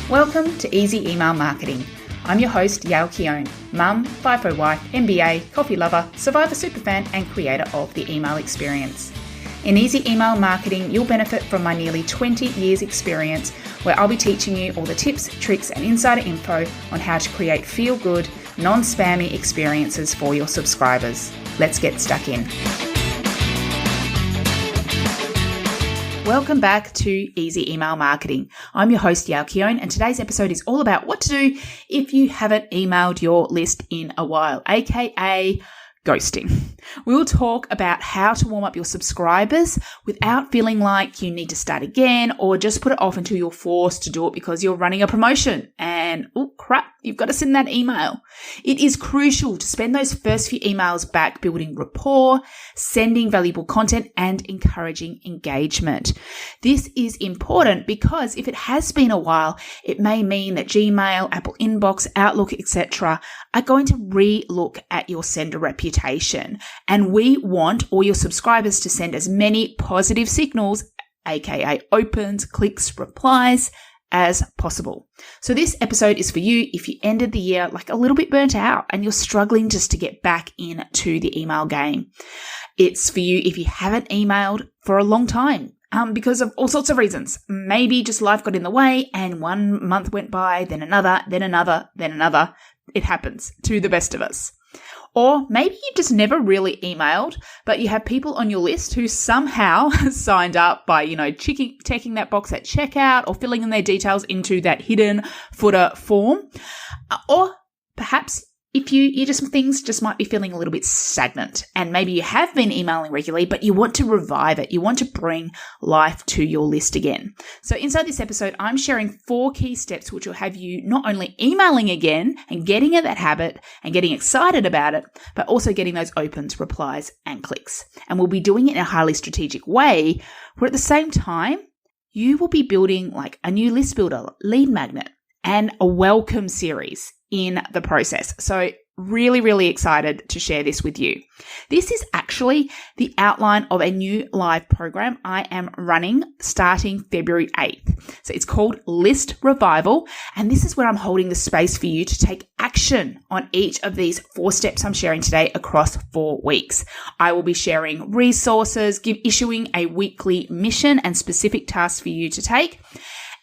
Welcome to Easy Email Marketing. I'm your host, Yael Keown, mum, FIFO wife, MBA, coffee lover, Survivor superfan, and creator of the email experience. In Easy Email Marketing, you'll benefit from my nearly 20 years experience, where I'll be teaching you all the tips, tricks, and insider info on how to create feel-good, non-spammy experiences for your subscribers. Let's get stuck in. Welcome back to Easy Email Marketing. I'm your host, Yael Keown, and today's episode is all about what to do if you haven't emailed your list in a while, aka ghosting. We will talk about how to warm up your subscribers without feeling like you need to start again or just put it off until you're forced to do it because you're running a promotion and, oh crap, you've got to send that email. It is crucial to spend those first few emails back building rapport, sending valuable content, and encouraging engagement. This is important because if it has been a while, it may mean that Gmail, Apple Inbox, Outlook, etc. are going to re-look at your sender reputation. And we want all your subscribers to send as many positive signals, aka opens, clicks, replies, as possible. So this episode is for you if you ended the year like a little bit burnt out and you're struggling just to get back into the email game. It's for you if you haven't emailed for a long time. Because of all sorts of reasons. Maybe just life got in the way and 1 month went by, then another, then another, then another. It happens to the best of us. Or maybe you just never really emailed, but you have people on your list who somehow signed up by, checking that box at checkout or filling in their details into that hidden footer form. Or perhaps if things just might be feeling a little bit stagnant and maybe you have been emailing regularly, but you want to revive it. You want to bring life to your list again. So inside this episode, I'm sharing 4 key steps which will have you not only emailing again and getting in that habit and getting excited about it, but also getting those opens, replies, and clicks. And we'll be doing it in a highly strategic way where at the same time, you will be building like a new list builder, lead magnet, and a welcome series in the process. So really, really excited to share this with you. This is actually the outline of a new live program I am running starting February 8th. So it's called List Revival, and this is where I'm holding the space for you to take action on each of these 4 steps I'm sharing today across 4 weeks. I will be sharing resources, issuing a weekly mission and specific tasks for you to take.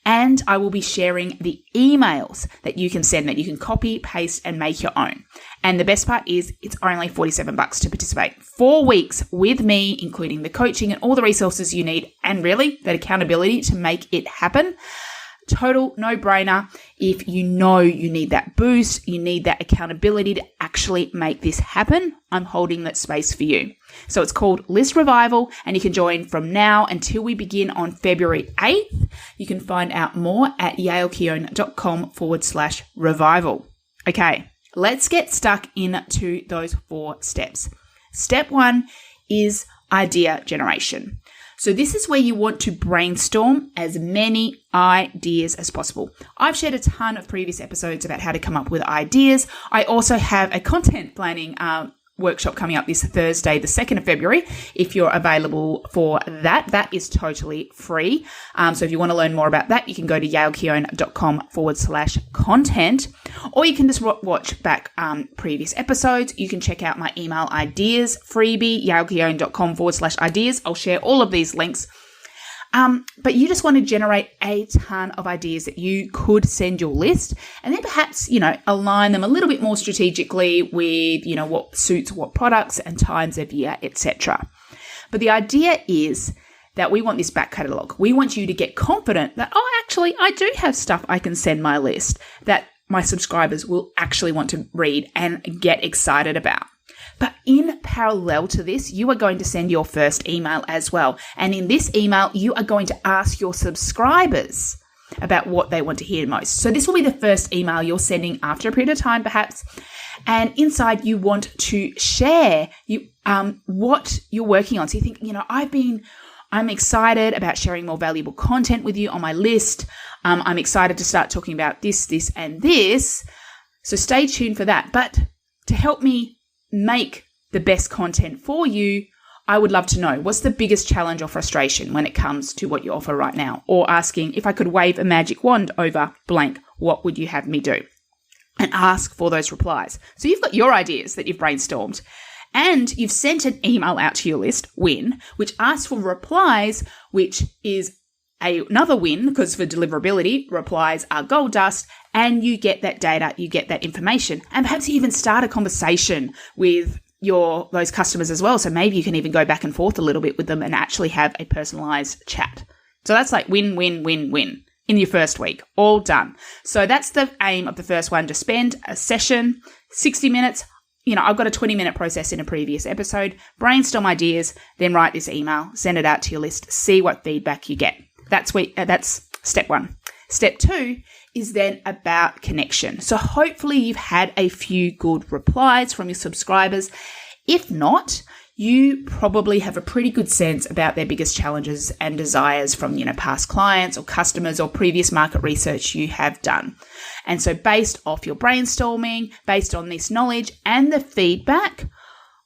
And I will be sharing the emails that you can send, that you can copy, paste, and make your own. And the best part is it's only $47 to participate. 4 weeks with me, including the coaching and all the resources you need, and really that accountability to make it happen. Total no-brainer. If you know you need that boost, you need that accountability to actually make this happen, I'm holding that space for you. So it's called List Revival, and you can join from now until we begin on February 8th. You can find out more at yaelkeown.com/revival. Okay, let's get stuck into those 4 steps. Step 1 is idea generation. So this is where you want to brainstorm as many ideas as possible. I've shared a ton of previous episodes about how to come up with ideas. I also have a content planning workshop coming up this Thursday, the 2nd of February. If you're available for that, that is totally free. So if you want to learn more about that, you can go to yaelkeown.com/content, or you can just watch back previous episodes. You can check out my email ideas freebie, yaelkeown.com/ideas. I'll share all of these links. But you just want to generate a ton of ideas that you could send your list, and then perhaps, align them a little bit more strategically with, what suits what products and times of year, etc. But the idea is that we want this back catalogue. We want you to get confident that, actually, I do have stuff I can send my list that my subscribers will actually want to read and get excited about. But in parallel to this, you are going to send your first email as well. And in this email, you are going to ask your subscribers about what they want to hear most. So this will be the first email you're sending after a period of time, perhaps. And inside, you want to share what you're working on. So you think, I'm excited about sharing more valuable content with you on my list. I'm excited to start talking about this, and this. So stay tuned for that. But to help me make the best content for you, I would love to know, what's the biggest challenge or frustration when it comes to what you offer right now? Or asking, if I could wave a magic wand over blank, what would you have me do? And ask for those replies. So you've got your ideas that you've brainstormed, and you've sent an email out to your list, win, which asks for replies, which is another win, because for deliverability, replies are gold dust, and you get that data, you get that information, and perhaps you even start a conversation with those customers as well. So maybe you can even go back and forth a little bit with them and actually have a personalized chat. So that's like win, win, win, win in your first week, all done. So that's the aim of the first one, to spend a session, 60 minutes. I've got a 20-minute process in a previous episode, brainstorm ideas, then write this email, send it out to your list, see what feedback you get. That's step one. Step two is then about connection. So hopefully you've had a few good replies from your subscribers. If not, you probably have a pretty good sense about their biggest challenges and desires from, past clients or customers or previous market research you have done. And so based off your brainstorming, based on this knowledge and the feedback,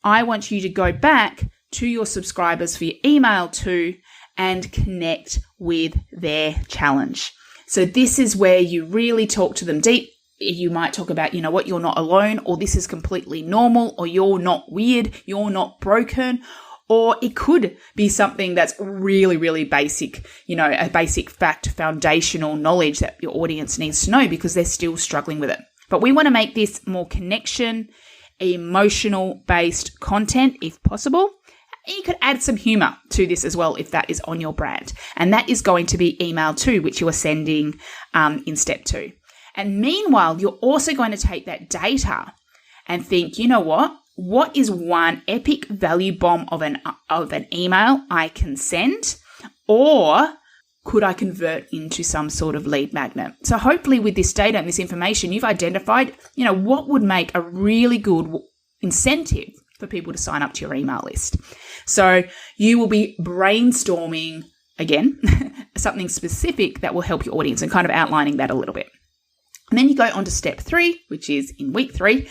I want you to go back to your subscribers for your email too and connect with their challenge. So this is where you really talk to them deep. You might talk about, what, you're not alone, or this is completely normal, or you're not weird, you're not broken, or it could be something that's really, really basic, a basic fact, foundational knowledge that your audience needs to know because they're still struggling with it. But we want to make this more connection, emotional-based content if possible. You could add some humor to this as well if that is on your brand. And that is going to be email 2, which you are sending in step 2. And meanwhile, you're also going to take that data and think, what is one epic value bomb of an email I can send? Or could I convert into some sort of lead magnet? So hopefully with this data and this information, you've identified, what would make a really good incentive for people to sign up to your email list. So you will be brainstorming, again, something specific that will help your audience and kind of outlining that a little bit. And then you go on to step 3, which is in week 3.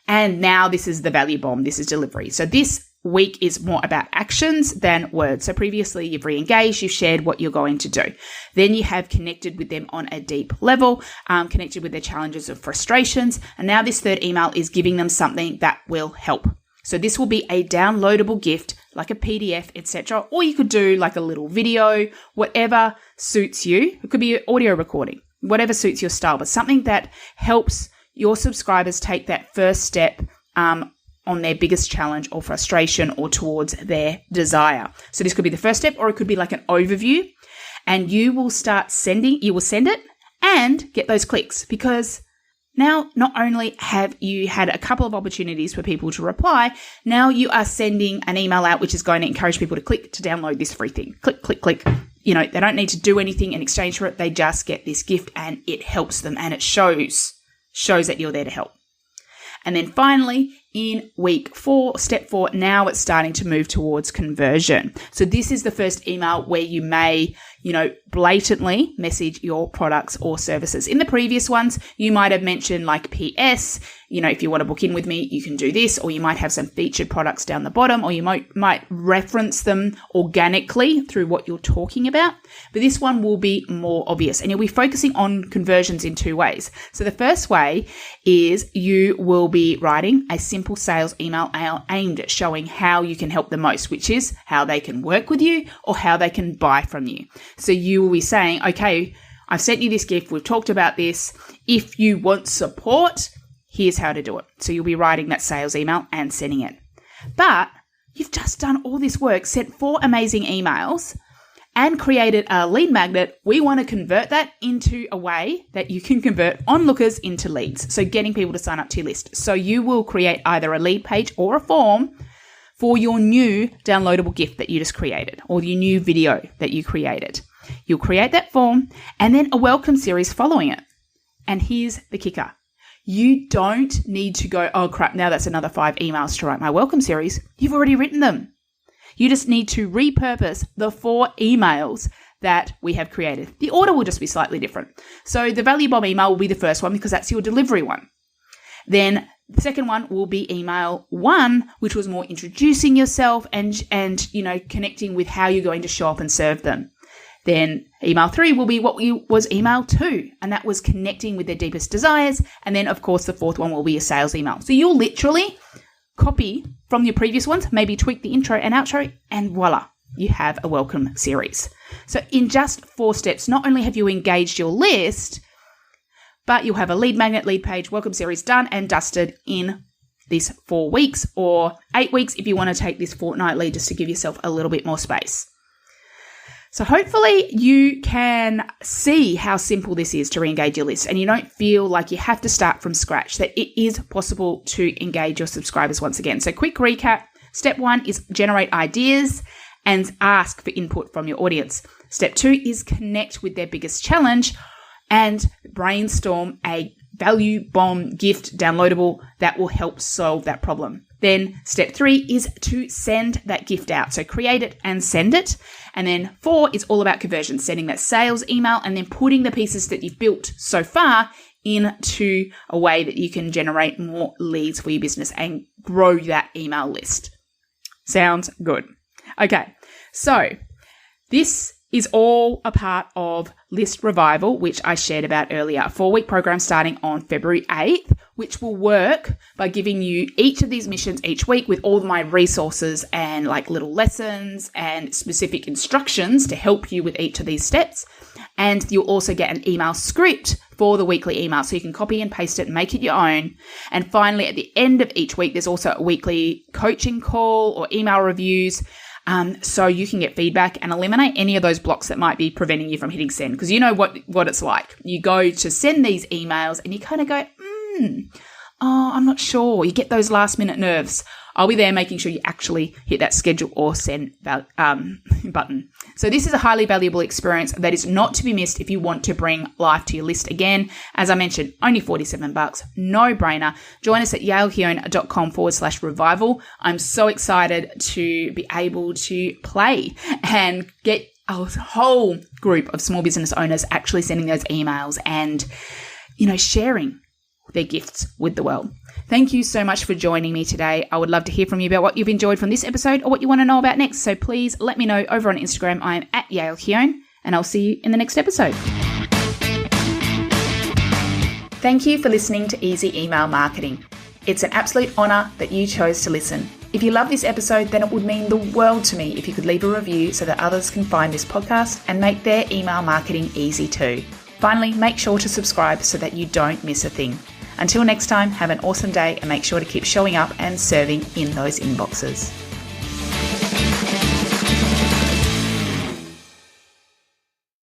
And now this is the value bomb. This is delivery. So this week is more about actions than words. So previously you've re-engaged, you've shared what you're going to do. Then you have connected with them on a deep level, connected with their challenges or frustrations. And now this third email is giving them something that will help. So this will be a downloadable gift, like a PDF, etc. Or you could do like a little video, whatever suits you. It could be an audio recording, whatever suits your style, but something that helps your subscribers take that first step on their biggest challenge or frustration or towards their desire. So this could be the first step, or it could be like an overview, and you will send it and get those clicks, because now, not only have you had a couple of opportunities for people to reply, now you are sending an email out which is going to encourage people to click to download this free thing. Click, click, click. They don't need to do anything in exchange for it. They just get this gift and it helps them, and it shows that you're there to help. And then finally, in week 4, step 4, now it's starting to move towards conversion. So this is the first email where you may, blatantly message your products or services. In the previous ones, you might have mentioned like PS, if you want to book in with me, you can do this, or you might have some featured products down the bottom, or you might reference them organically through what you're talking about. But this one will be more obvious, and you'll be focusing on conversions in 2 ways. So the first way is you will be writing a simple sales email aimed at showing how you can help the most, which is how they can work with you or how they can buy from you. So you will be saying, okay, I've sent you this gift. We've talked about this. If you want support, here's how to do it. So you'll be writing that sales email and sending it. But you've just done all this work, sent 4 amazing emails and created a lead magnet. We want to convert that into a way that you can convert onlookers into leads. So getting people to sign up to your list. So you will create either a lead page or a form for your new downloadable gift that you just created, or your new video that you created. You'll create that form and then a welcome series following it. And here's the kicker. You don't need to go, oh crap, now that's another 5 emails to write my welcome series. You've already written them. You just need to repurpose the 4 emails that we have created. The order will just be slightly different. So the value bomb email will be the first one because that's your delivery one. Then The second one will be email 1, which was more introducing yourself and connecting with how you're going to show up and serve them. Then email 3 will be what was email 2, and that was connecting with their deepest desires. And then, of course, the fourth one will be a sales email. So you'll literally copy from your previous ones, maybe tweak the intro and outro, and voila, you have a welcome series. So in just 4 steps, not only have you engaged your list, but you'll have a lead magnet, lead page, welcome series done and dusted in this 4 weeks, or 8 weeks if you want to take this fortnightly just to give yourself a little bit more space. So hopefully you can see how simple this is to re-engage your list, and you don't feel like you have to start from scratch, that it is possible to engage your subscribers once again. So quick recap. Step 1 is generate ideas and ask for input from your audience. Step 2 is connect with their biggest challenge and brainstorm a value bomb gift downloadable that will help solve that problem. Then step 3 is to send that gift out. So create it and send it. And then 4 is all about conversion, sending that sales email and then putting the pieces that you've built so far into a way that you can generate more leads for your business and grow that email list. Sounds good. Okay, so this is all a part of List Revival, which I shared about earlier, a 4-week program starting on February 8th, which will work by giving you each of these missions each week with all of my resources and like little lessons and specific instructions to help you with each of these steps. And you'll also get an email script for the weekly email, so you can copy and paste it and make it your own. And finally, at the end of each week, there's also a weekly coaching call or email reviews, so you can get feedback and eliminate any of those blocks that might be preventing you from hitting send. Because you know what it's like. You go to send these emails and you kind of go, I'm not sure. You get those last minute nerves. I'll be there making sure you actually hit that schedule or send button. So this is a highly valuable experience that is not to be missed if you want to bring life to your list again. As I mentioned, only $47, no brainer. Join us at yaelkeown.com/revival. I'm so excited to be able to play and get a whole group of small business owners actually sending those emails and, sharing their gifts with the world. Thank you so much for joining me today. I would love to hear from you about what you've enjoyed from this episode or what you want to know about next. So please let me know over on Instagram. I am at Yael Keown, and I'll see you in the next episode. Thank you for listening to Easy Email Marketing. It's an absolute honor that you chose to listen. If you love this episode, then it would mean the world to me if you could leave a review so that others can find this podcast and make their email marketing easy too. Finally, make sure to subscribe so that you don't miss a thing. Until next time, have an awesome day and make sure to keep showing up and serving in those inboxes.